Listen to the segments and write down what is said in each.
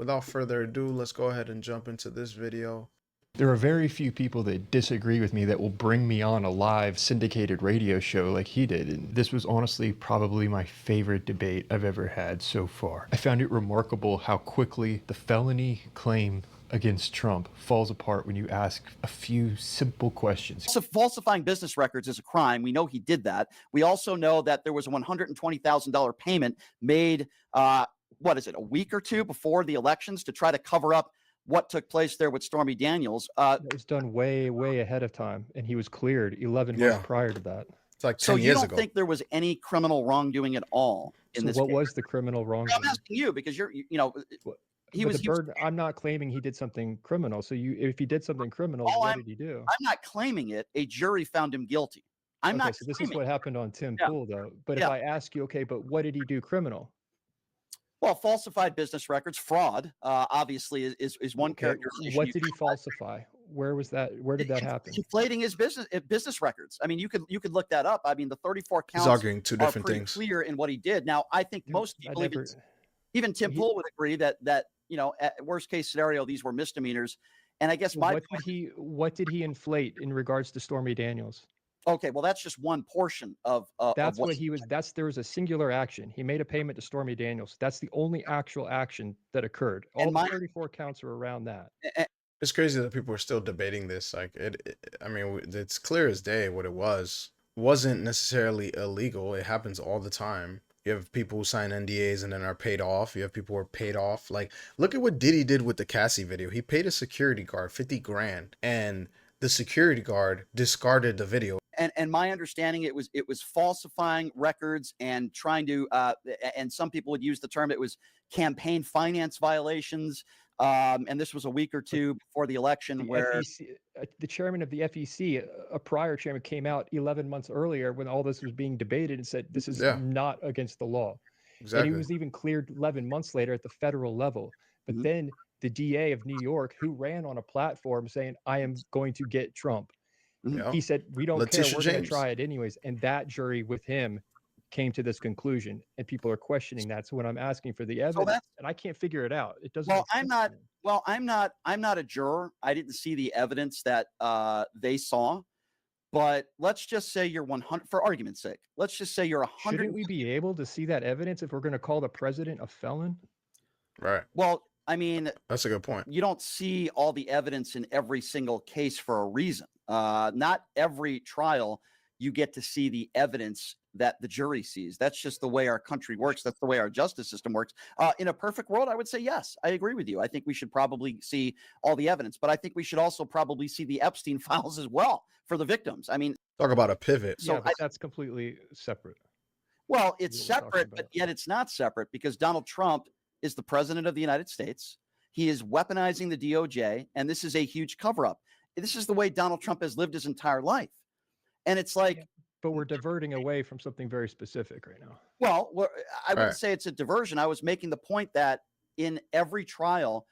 without further ado, let's go ahead and jump into this video. There are very few people that disagree with me that will bring me on a live syndicated radio show like he did, and this was honestly probably my favorite debate I've ever had so far. I found it remarkable how quickly the felony claim against Trump falls apart when you ask a few simple questions. So falsifying business records is a crime. We know he did that. We also know that there was a $120,000 payment made, a week or two before the elections to try to cover up what took place there with Stormy Daniels. It was done way, way ahead of time, and he was cleared 11 months prior to that. It's like 10 so you years don't ago. think there was any criminal wrongdoing at all in this What case? was the criminal wrongdoing? I'm asking you because I'm not claiming he did something criminal. So if he did something criminal, what did he do? I'm not claiming it. A jury found him guilty. I'm not. So this is what happened on Tim Pool, though. But if I ask you, okay, but what did he do criminal? Well, falsified business records, fraud, obviously is one characterization. What did he falsify? Where was that? Where did that happen? Deflating his business records. I mean, you could look that up. I mean, the 34 counts He's arguing two different are pretty things. clear in what he did. Now, I think most people, even Tim Pool would agree that at worst case scenario, these were misdemeanors. And I guess what did he inflate in regards to Stormy Daniels? Okay, well, that's just one portion of that's what he was. There was a singular action. He made a payment to Stormy Daniels. That's the only actual action that occurred. All the 34 counts are around that. It's crazy that people are still debating this. Like I mean, it's clear as day what it was. It wasn't necessarily illegal. It happens all the time. You have people who sign NDAs and then are paid off. You have people who are paid off. Like, look at what Diddy did with the Cassie video. He paid a security guard 50 grand, and the security guard discarded the video. And my understanding, it was falsifying records and trying to and some people would use the term, it was campaign finance violations. And this was a week or two before the election, where the chairman of the FEC, a prior chairman, came out 11 months earlier when all this was being debated and said this is not against the law. Exactly. And he was even cleared 11 months later at the federal level. But then the DA of New York, who ran on a platform saying, I am going to get Trump. He said, we don't care, we're going to try it anyways. And that jury with him came to this conclusion, and people are questioning that. So when I'm asking for the evidence, and I can't figure it out, it doesn't. I'm not a juror. I didn't see the evidence that they saw, but let's just say you're 100, for argument's sake. Let's just say you're 100. Shouldn't we be able to see that evidence if we're going to call the president a felon? Right. Well, I mean, that's a good point. You don't see all the evidence in every single case for a reason. Not every trial you get to see the evidence that the jury sees. That's just the way our country works. That's the way our justice system works. In a perfect world, I would say yes. I agree with you. I think we should probably see all the evidence, but I think we should also probably see the Epstein files as well for the victims. I mean, talk about a pivot. So but that's completely separate. Well, it's separate, but yet it's not separate, because Donald Trump is the president of the United States. He is weaponizing the DOJ, and this is a huge cover-up. This is the way Donald Trump has lived his entire life. And it's like, but we're diverting away from something very specific right now. Well, I wouldn't say it's a diversion. I was making the point that in every trial,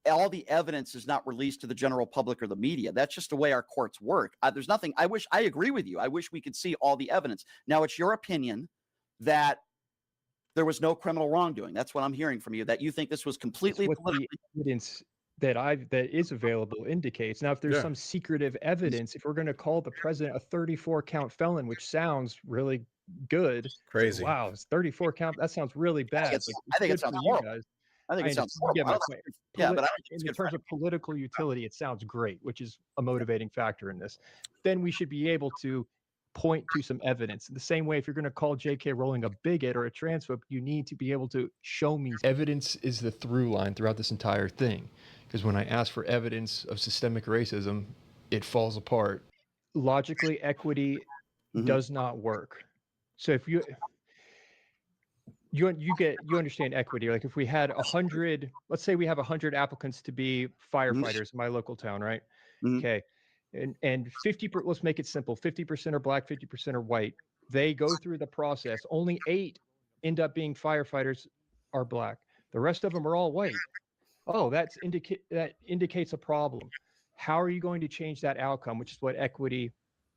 all the evidence is not released to the general public or the media. That's just the way our courts work. There's nothing. I agree with you. I wish we could see all the evidence. Now, it's your opinion that there was no criminal wrongdoing. That's what I'm hearing from you, that you think this was completely politically. The evidence that is available indicates. Now, if there's some secretive evidence, if we're going to call the president a 34 count felon, which sounds really good. Crazy. Wow, it's 34 count. That sounds really bad. I think it sounds horrible. I think it sounds horrible. Yeah, but in terms of political utility, it sounds great, which is a motivating factor in this. Then we should be able to point to some evidence. The same way, if you're going to call J.K. Rowling a bigot or a transphobe, you need to be able to show me. Evidence is the through line throughout this entire thing. Because when I ask for evidence of systemic racism, it falls apart. Logically, equity does not work. So if you understand equity, like if we had 100, let's say we have 100 applicants to be firefighters in my local town, right? Okay. And 50, let's make it simple. 50% are black, 50% are white. They go through the process. Only 8 end up being firefighters are black. The rest of them are all white. Oh, that indicates a problem. How are you going to change that outcome, which is what equity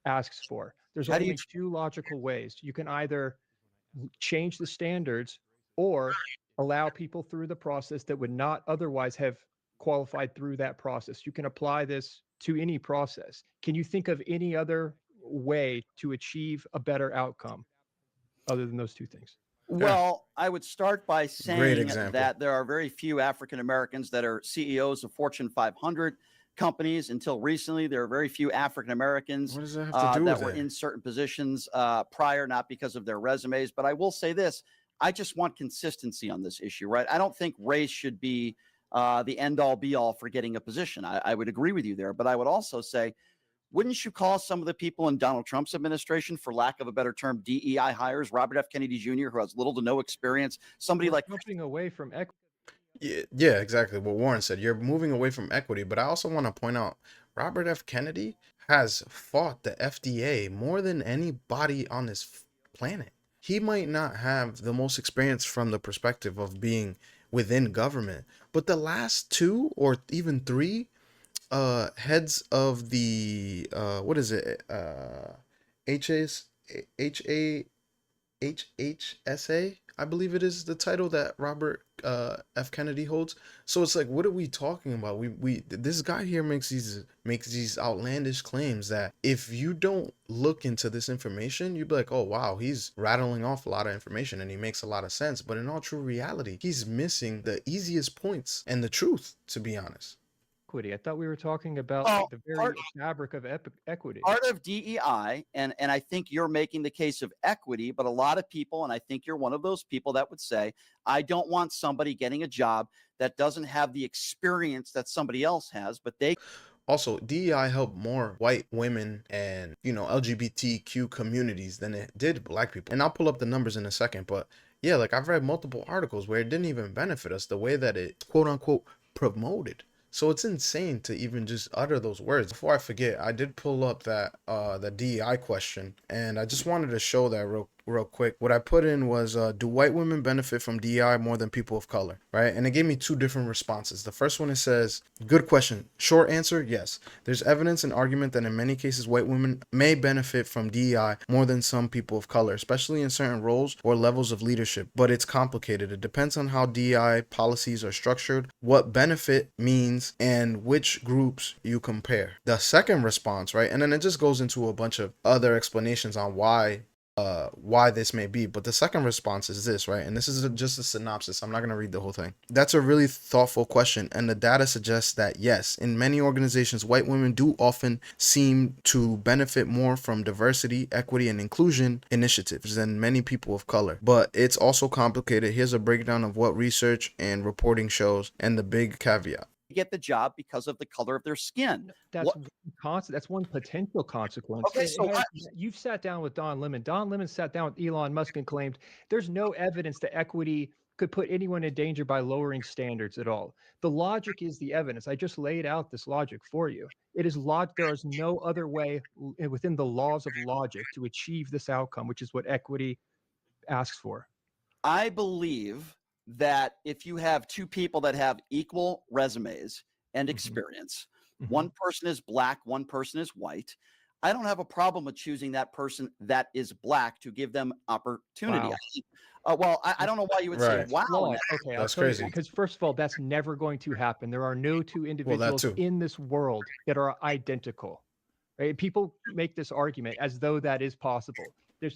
asks for? There's only 2 logical ways. You can either change the standards, or allow people through the process that would not otherwise have qualified through that process. You can apply this to any process. Can you think of any other way to achieve a better outcome other than those two things? Yeah, Well, I would start by great saying example. that there are very few African Americans that are CEOs of Fortune 500 companies. Until recently, there are very few African Americans What does that have to do that with were it? in certain positions prior, not because of their resumes. But I will say this: I just want consistency on this issue, right? I don't think race should be the end all be all for getting a position. I would agree with you there, but I would also say, wouldn't you call some of the people in Donald Trump's administration, for lack of a better term, DEI hires? Robert F. Kennedy Jr., who has little to no experience, somebody We're like jumping away from equity. Yeah, exactly what Warren said. You're moving away from equity, but I also want to point out Robert F. Kennedy has fought the FDA more than anybody on this planet. He might not have the most experience from the perspective of being within government, but the last two or even three heads of the what is it? HA's HA HHSA, I believe it is the title that Robert F. Kennedy holds. So it's like, what are we talking about? We this guy here makes these outlandish claims that if you don't look into this information, you'd be like, oh wow, he's rattling off a lot of information and he makes a lot of sense. But in all true reality, he's missing the easiest points and the truth, to be honest. I thought we were talking about well, the very fabric of equity. part of DEI, and I think you're making the case of equity, but a lot of people, and I think you're one of those people that would say, I don't want somebody getting a job that doesn't have the experience that somebody else has, but they Also, DEI helped more white women and, LGBTQ communities than it did black people. And I'll pull up the numbers in a second, but yeah, like I've read multiple articles where it didn't even benefit us the way that it quote unquote promoted. So it's insane to even just utter those words. Before I forget, I did pull up that the DEI question, and I just wanted to show that real quick. What I put in was, do white women benefit from DEI more than people of color? Right? And it gave me two different responses. The first one, it says, good question. Short answer, yes. There's evidence and argument that in many cases white women may benefit from DEI more than some people of color, especially in certain roles or levels of leadership. But it's complicated. It depends on how DEI policies are structured, what benefit means, and which groups you compare. The second response, right? And then it just goes into a bunch of other explanations on why this may be, but the second response is this, right? And this is just a synopsis. I'm not going to read the whole thing. That's a really thoughtful question, and the data suggests that yes, in many organizations white women do often seem to benefit more from diversity, equity, and inclusion initiatives than many people of color, but it's also complicated. Here's a breakdown of what research and reporting shows and the big caveat. get the job because of the color of their skin. That's What- that's one potential consequence. Okay, so You've sat down with Don Lemon. Don Lemon sat down with Elon Musk and claimed there's no evidence that equity could put anyone in danger by lowering standards at all. The logic is the evidence. I just laid out this logic for you. It is there is no other way within the laws of logic to achieve this outcome, which is what equity asks for. I believe that if you have two people that have equal resumes and experience, one person is black, one person is white, I don't have a problem with choosing that person that is black to give them opportunity. Wow. I don't know why you would Right. say, wow. Okay, That's I'll tell crazy. you, because first of all, that's never going to happen. There are no two individuals too. in this world that are identical. Right? People make this argument as though that is possible.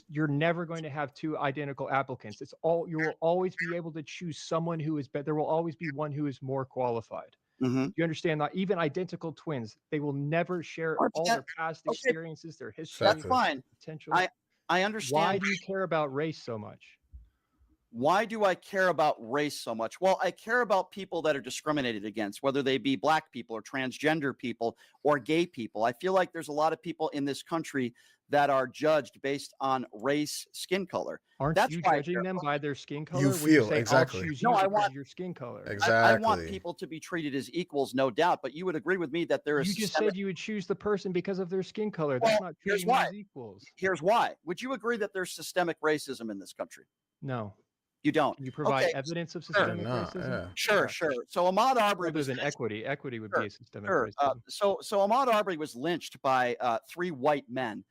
You're never going to have two identical applicants. You will always be able to choose someone who is better. There will always be one who is more qualified. Mhm. You understand that? Even identical twins, they will never share Or all that- their past okay, experiences, their history, That's fine. potential. I understand. Why do you care about race so much? Why do I care about race so much? Well, I care about people that are discriminated against, whether they be black people or transgender people or gay people. I feel like there's a lot of people in this country that are judged based on race, skin color. Aren't That's you why I judging care. them by their skin color? You when feel, say, exactly. I'll choose No, you I because want- of your skin color. Exactly. I want people to be treated as equals, no doubt, but you would agree with me that there is You just systemic- said you would choose the person because of their skin color. That's Well, not here's treating them why. as equals. Here's why. Would you agree that there's systemic racism in this country? No. You don't. Can you provide Okay, evidence of Sure, systemic no, racism? yeah. Sure. So Ahmaud Arbery Other was than lynched- equity. Equity would Sure, be a systemic Sure. racism. So Ahmaud Arbery was lynched by three white men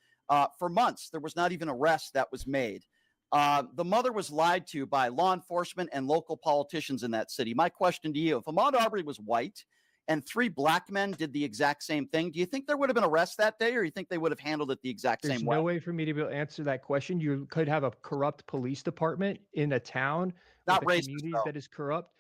for months. There was not even arrest that was made. The mother was lied to by law enforcement and local politicians in that city. My question to you, if Ahmaud Arbery was white and 3 black men did the exact same thing, do you think there would have been arrests that day, or you think they would have handled it the exact There's same no way? way for me to be able to answer that question. You could have a corrupt police department in a town with Not a racist, community though. that is corrupt.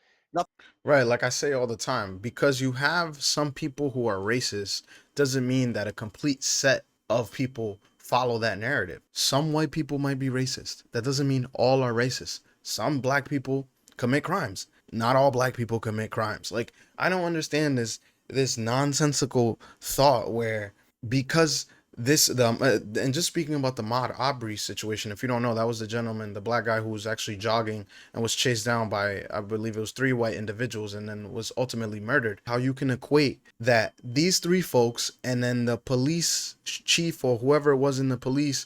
Right, like I say all the time, because you have some people who are racist doesn't mean that a complete set of people follow that narrative. Some white people might be racist. That doesn't mean all are racist. Some black people commit crimes. Not all black people commit crimes. Like, I don't understand this nonsensical thought where because and just speaking about the Ahmaud Arbery situation, if you don't know, that was the gentleman, the black guy who was actually jogging and was chased down by, I believe it was 3 white individuals, and then was ultimately murdered. How you can equate that these 3 folks and then the police chief or whoever it was in the police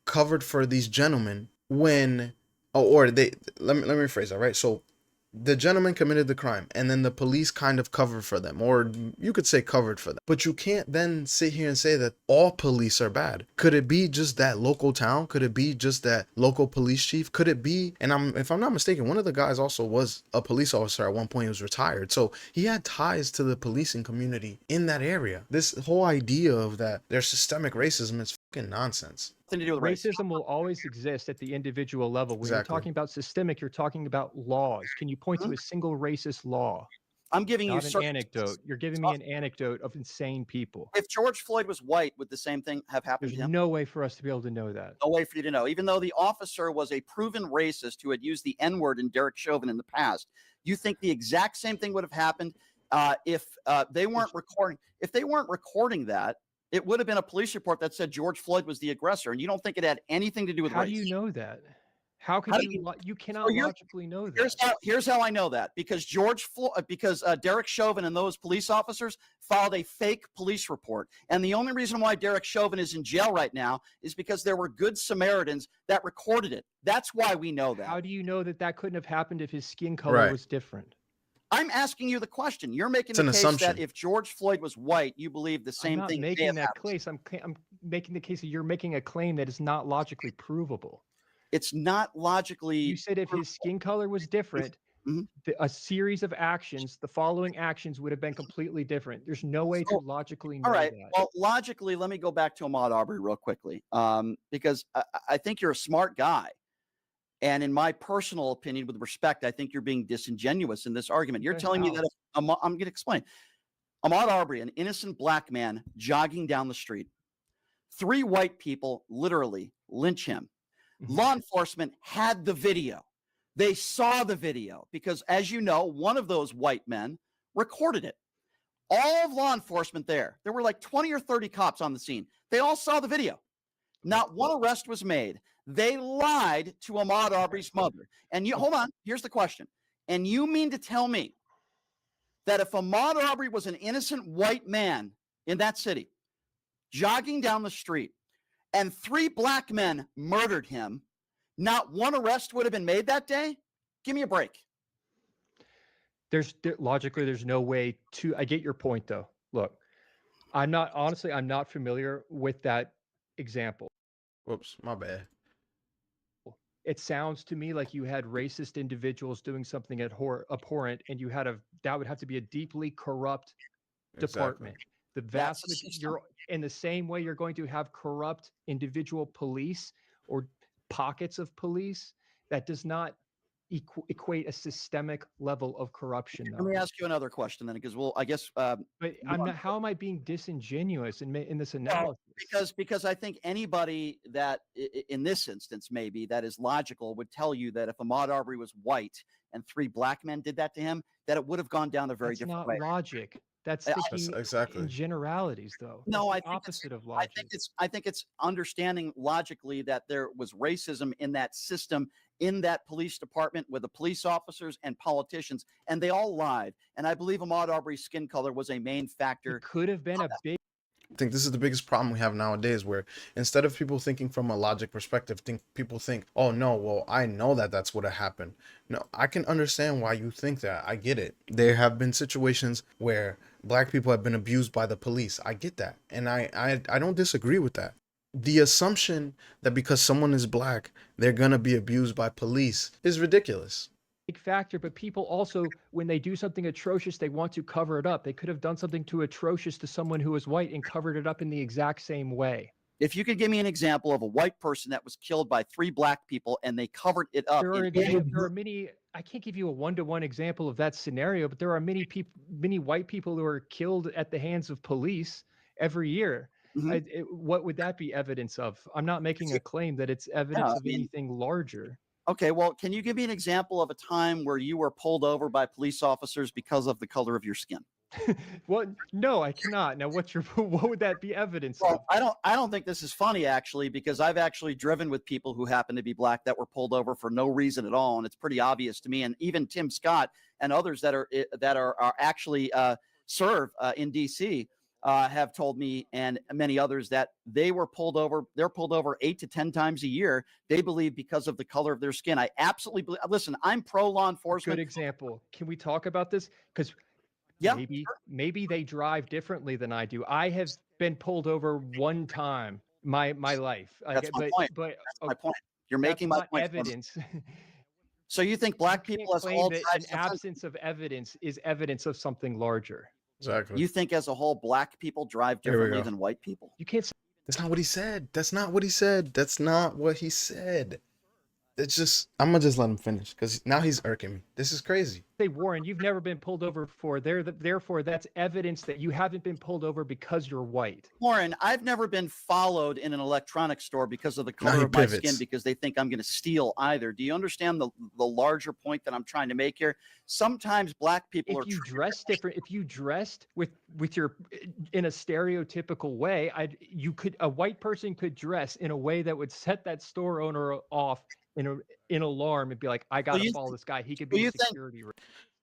covered for these gentlemen when, or they, let me rephrase that, right? So the gentleman committed the crime and then the police kind of covered for them, or you could say covered for them. But you can't then sit here and say that all police are bad. Could it be just that local town? Could it be just that local police chief? Could it be, and if I'm not mistaken, one of the guys also was a police officer at one point. He was retired, so he had ties to the policing community in that area. This whole idea of that there's systemic racism is fucking nonsense. Nothing to do with race. Racism will always exist at the individual level. When you're Exactly. talking about systemic, you're talking about laws. Can you point to a single racist law? I'm giving you Not an circumstances. anecdote. You're giving me an anecdote of insane people. If George Floyd was white, would the same thing have happened There's to him? no way for us to be able to know that. No way for you to know. Even though the officer was a proven racist who had used the N-word in Derek Chauvin in the past, you think the exact same thing would have happened if they weren't recording? If they weren't recording that, it would have been a police report that said George Floyd was the aggressor, and you don't think it had anything to do with How race. do you know that? How could How do you cannot logically know that? Here's how I know that, because Derek Chauvin and those police officers filed a fake police report, and the only reason why Derek Chauvin is in jail right now is because there were good Samaritans that recorded it. That's why we know that. How do you know that that couldn't have happened if his skin color was different? I'm asking you the question. You're making It's the an case assumption. that if George Floyd was white, you believe the same I'm not thing. making that case. I'm making the case that you're making a claim that is not logically provable. It's not logically. You said if his skin color was different, a series of actions, the following actions would have been completely different. There's no way to logically know all right. that. Well, logically, let me go back to Ahmaud Arbery real quickly, because I think you're a smart guy. And in my personal opinion, with respect, I think you're being disingenuous in this argument. You're telling me that I'm going to explain. Ahmaud Arbery, an innocent black man jogging down the street, 3 white people literally lynch him. Law enforcement had the video. They saw the video because, as you know, one of those white men recorded it. All of law enforcement there were like 20 or 30 cops on the scene. They all saw the video. Not one arrest was made. They lied to Ahmaud Arbery's mother. And you hold on, here's the question. And you mean to tell me that if Ahmaud Arbery was an innocent white man in that city, jogging down the street, and 3 black men murdered him, not one arrest would have been made that day? Give me a break. Logically, there's no way to. I get your point, though. Look, I'm not familiar with that example. Whoops, my bad. It sounds to me like you had racist individuals doing something abhorrent, and that would have to be a deeply corrupt department. The vast you're in the same way you're going to have corrupt individual police or pockets of police. That does not equate a systemic level of corruption. Let me ask you another question then, because I guess. But I'm not. How am I being disingenuous in this analysis? Because I think anybody that, in this instance, maybe that is logical, would tell you that if Ahmaud Arbery was white and 3 black men did that to him, that it would have gone down a very different way. That's not logic. That's thinking in generalities, though. No, I think opposite of logic. I think it's understanding logically that there was racism in that system, in that police department, with the police officers and politicians, and they all lied. And I believe Ahmaud Arbery's skin color was a main factor. It could have been a big. I think this is the biggest problem we have nowadays, where instead of people thinking from a logic perspective, people think, oh no, well, I know that that's what happened. No, I can understand why you think that. I get it. There have been situations where black people have been abused by the police. I get that. And I don't disagree with that. The assumption that because someone is black, they're gonna be abused by police is ridiculous. Big factor, but people also, when they do something atrocious, they want to cover it up. They could have done something too atrocious to someone who was white and covered it up in the exact same way. If you could give me an example of a white person that was killed by 3 black people and they covered it up. There are many. I can't give you a one-to-one example of that scenario, but there are many people, many white people who are killed at the hands of police every year. Mhm. What would that be evidence of? I'm not making a claim that it's evidence I of mean, anything larger. okay, well, can you give me an example of a time where you were pulled over by police officers because of the color of your skin? Well, no, I cannot. Now, what's your what would that be evidence of? Well, I don't think this is funny actually, because I've actually driven with people who happen to be black that were pulled over for no reason at all, and it's pretty obvious to me. And even Tim Scott and others that are actually serve in D.C. Have told me, and many others, that they were pulled over. They're pulled over 8 to 10 times a year. They believe because of the color of their skin. I absolutely believe. Listen, I'm pro law Good enforcement. example. Can we talk about this? Because Yeah, maybe they drive differently than I do. I have been pulled over one time my life. that's my point. That's my point. You're That's making my not point. evidence. So you think You black can't people as a claim whole that drive an sometimes? absence of evidence is evidence of something larger. Exactly. You think as a whole black people drive Here we differently go. than white people? You can't say That's not what he said. That's not what he said. That's not what he said. It's just I'm gonna just let him finish because now he's irking me. This is crazy. Warren, you've never been pulled over before. Therefore, that's evidence that you haven't been pulled over because you're white. Lauren, I've never been followed in an electronics store because of the Now color he of my skin, pivots. because they think I'm going to steal either. Do you understand the larger point that I'm trying to make here? Sometimes black people are If you treated dress different, if you dressed with your in a stereotypical way, a white person could dress in a way that would set that store owner off in alarm and be like, I So gotta you follow this guy. He could so be a you think security.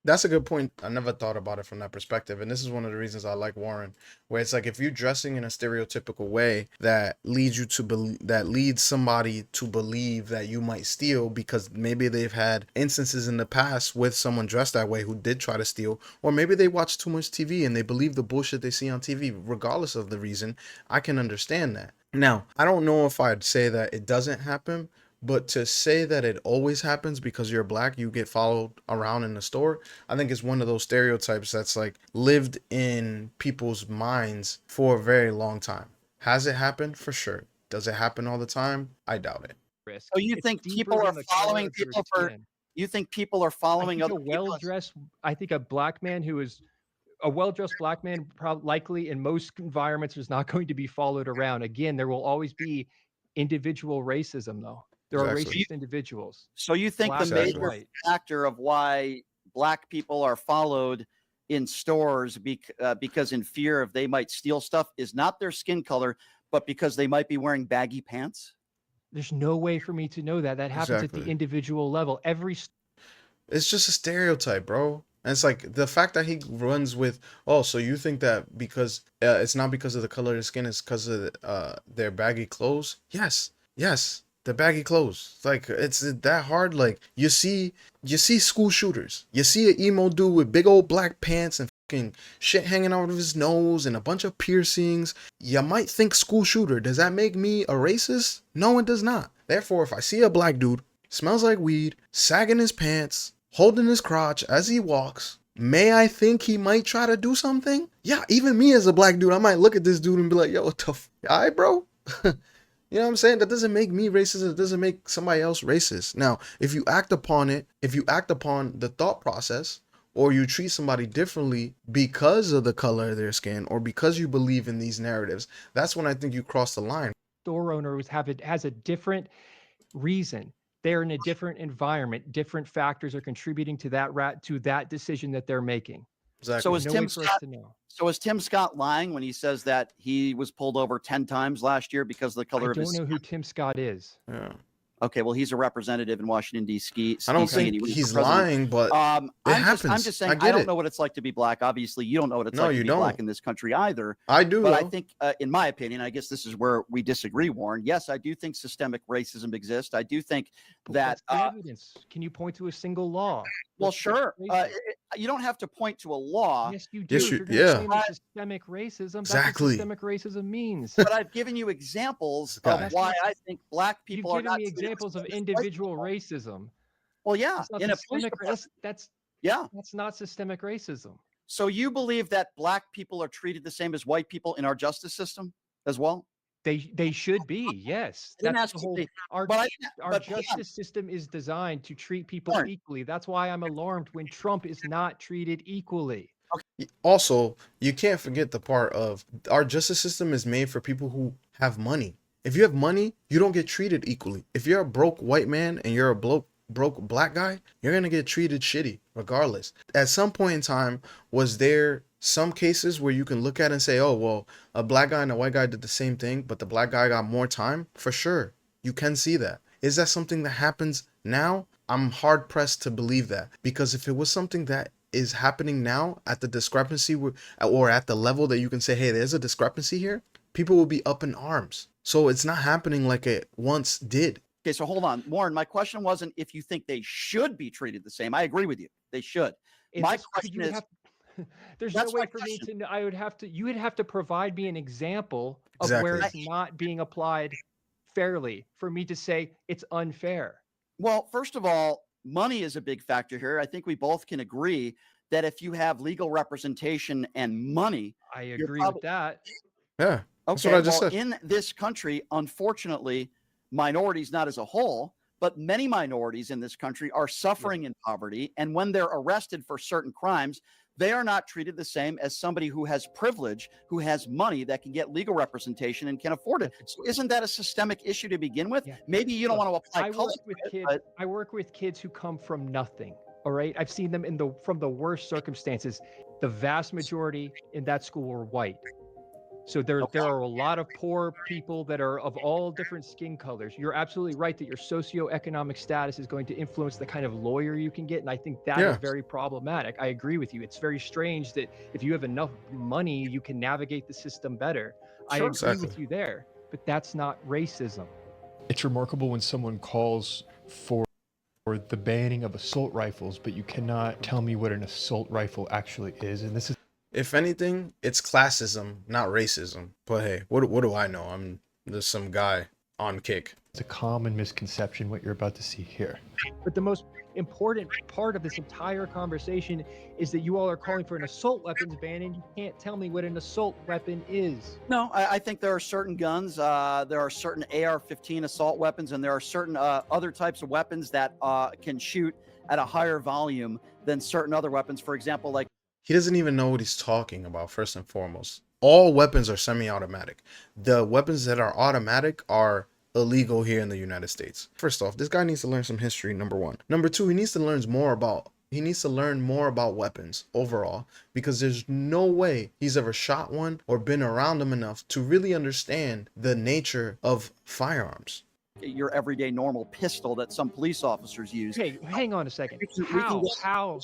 That's a good point. I never thought about it from that perspective. And this is one of the reasons I like Warren, where it's like if you're dressing in a stereotypical way that leads you to believe, that leads somebody to believe that you might steal because maybe they've had instances in the past with someone dressed that way who did try to steal, or maybe they watch too much TV and they believe the bullshit they see on TV, regardless of the reason. I can understand that. Now, I don't know if I'd say that it doesn't happen, but to say that it always happens because you're black, you get followed around in the store, I think it's one of those stereotypes that's like lived in people's minds for a very long time. Has it happened? For sure. Does it happen all the time? I doubt it. Risk. so you It's think deeper people are than the color following of your people for skin. you think people are I following think other people? I think a black man who is a well-dressed black man, likely in most environments, is not going to be followed around. Again, there will always be individual racism, though. There are Exactly. racist individuals, So you think the black and Exactly. major white. factor of why black people are followed in stores because in fear of they might steal stuff is not their skin color, but because they might be wearing baggy pants? There's no way for me to know that. That happens at the Exactly. individual level. It's just a stereotype, bro. And it's like the fact that he runs with, oh, so you think that because it's not because of the color of their skin, it's because of their baggy clothes? Yes, yes, the baggy clothes. It's like it's that hard. Like you see school shooters. You see an emo dude with big old black pants and fucking shit hanging out of his nose and a bunch of piercings. You might think school shooter. Does that make me a racist? No, it does not. Therefore, if I see a black dude, smells like weed, sagging his pants, holding his crotch as he walks, may I think he might try to do something? Yeah, even me as a black dude, I might look at this dude and be like, yo, what the alright, bro? You know what I'm saying? That doesn't make me racist. It doesn't make somebody else racist. Now, if you act upon it, if you act upon the thought process, or you treat somebody differently because of the color of their skin, or because you believe in these narratives, that's when I think you cross the line. Store owner has a different reason. They're in a different environment. Different factors are contributing to that decision that they're making. Exactly. So is No way Tim for us Scott to know. so is Tim Scott lying when he says that he was pulled over 10 times last year because of the I color of don't his know who Tim Scott is. Yeah. Okay, well, he's a representative in Washington, D.C. I don't and think he was he's for president. lying, but it I'm happens. just I saying, I get don't it. know what it's like to be black. Obviously, you don't know what it's No, like to you be black don't. in this country either. I do, But I though. think, in my opinion, I guess this is where we disagree, Warren. Yes, I do think systemic racism exists. I do think But that, what's the evidence? Can you point to a single law? well, Let's get sure. racist. you don't have to point to a law. Yes, you do. Yes, If you, you're going to yeah, claim it's systemic racism, that's what exactly. systemic racism means. But I've given you examples of Guy. why I think black You've people are given not me treated the examples of same as white individual people. racism. Well, yeah, That's not in a police systemic. department. That's Yeah. that's not systemic racism. So you believe that black people are treated the same as white people in our justice system as well? They should be. Yes, I didn't that's ask the you. whole. Our But our justice system is designed to treat people Warren, equally. That's why I'm alarmed when Trump is not treated equally. Also, you can't forget the part of our justice system is made for people who have money. If you have money, you don't get treated equally. If you're a broke white man and you're a broke black guy, you're gonna get treated shitty regardless. At some point in time, was there some cases where you can look at and say, oh, well, a black guy and a white guy did the same thing, but the black guy got more time? For sure. You can see that. Is that something that happens now? I'm hard pressed to believe that, because if it was something that is happening now at the discrepancy or at the level that you can say, hey, there's a discrepancy here, people will be up in arms. So it's not happening like it once did. Okay, so hold on. Warren, my question wasn't if you think they should be treated the same. I agree with you. They should. My question is, there's no way for me to know. You would have to provide me an example of where it's not being applied fairly for me to say it's unfair. Well, first of all, money is a big factor here. I think we both can agree that if you have legal representation and money, I agree with that. Yeah. That's okay, what I just said. In this country, unfortunately, minorities, not as a whole, but many minorities in this country are suffering in poverty. And when they're arrested for certain crimes, they are not treated the same as somebody who has privilege, who has money that can get legal representation and can afford it. So isn't that a systemic issue to begin with? Yeah. Maybe you don't want to apply color. I work with kids who come from nothing. All right. I've seen them from the worst circumstances. The vast majority in that school were white. So there are a lot of poor people that are of all different skin colors. You're absolutely right that your socioeconomic status is going to influence the kind of lawyer you can get. And I think that is very problematic. I agree with you. It's very strange that if you have enough money, you can navigate the system better. I agree with you there, but that's not racism. It's remarkable when someone calls for the banning of assault rifles, but you cannot tell me what an assault rifle actually is. And this is, if anything, it's classism, not racism. But hey, what do I know? I'm just some guy on kick. It's a common misconception what you're about to see here. But the most important part of this entire conversation is that you all are calling for an assault weapons ban, and you can't tell me what an assault weapon is. No, I think there are certain guns, there are certain AR-15 assault weapons, and there are certain other types of weapons that can shoot at a higher volume than certain other weapons. For example, like, he doesn't even know what he's talking about, first and foremost. All weapons are semi-automatic. The weapons that are automatic are illegal here in the United States. First off, this guy needs to learn some history, number one. Number two, he needs to learn more about weapons overall, because there's no way he's ever shot one or been around them enough to really understand the nature of firearms. Your everyday normal pistol that some police officers use. Hey, hang on a second. How?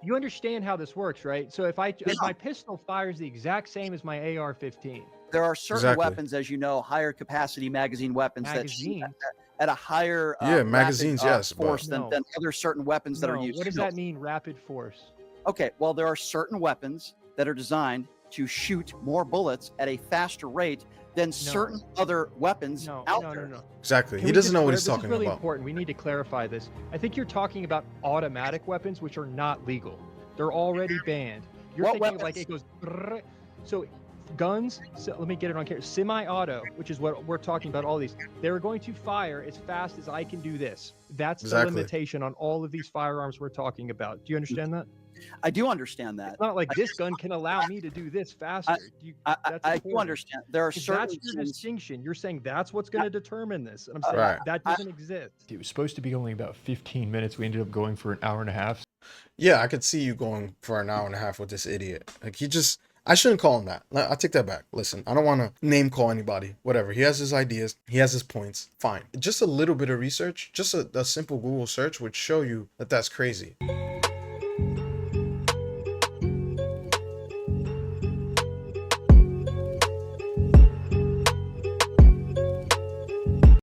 You understand how this works, right? So if my pistol fires the exact same as my AR-15. There are certain weapons, as you know, higher capacity magazine weapons that shoot at a higher magazines, force than other certain weapons that are used. What does that mean, rapid force? Okay, well, there are certain weapons that are designed to shoot more bullets at a faster rate than certain other weapons out there. No. Exactly. He doesn't know what he's talking about. This is really important. We need to clarify this. I think you're talking about automatic weapons, which are not legal. They're already banned. You're thinking of like it goes. So guns, so let me get it on camera. Semi-auto, which is what we're talking about, all these, they're going to fire as fast as I can do this. That's the limitation on all of these firearms we're talking about. Do you understand that? I do understand that. It's not like this gun can allow me to do this faster. I do understand. There are certain. That's your distinction. You're saying that's what's going to determine this. And I'm saying that doesn't exist. It was supposed to be only about 15 minutes. We ended up going for an hour and a half. Yeah, I could see you going for an hour and a half with this idiot. Like, I shouldn't call him that. I take that back. Listen, I don't want to name call anybody. Whatever. He has his ideas. He has his points. Fine. Just a little bit of research, just a simple Google search would show you that that's crazy.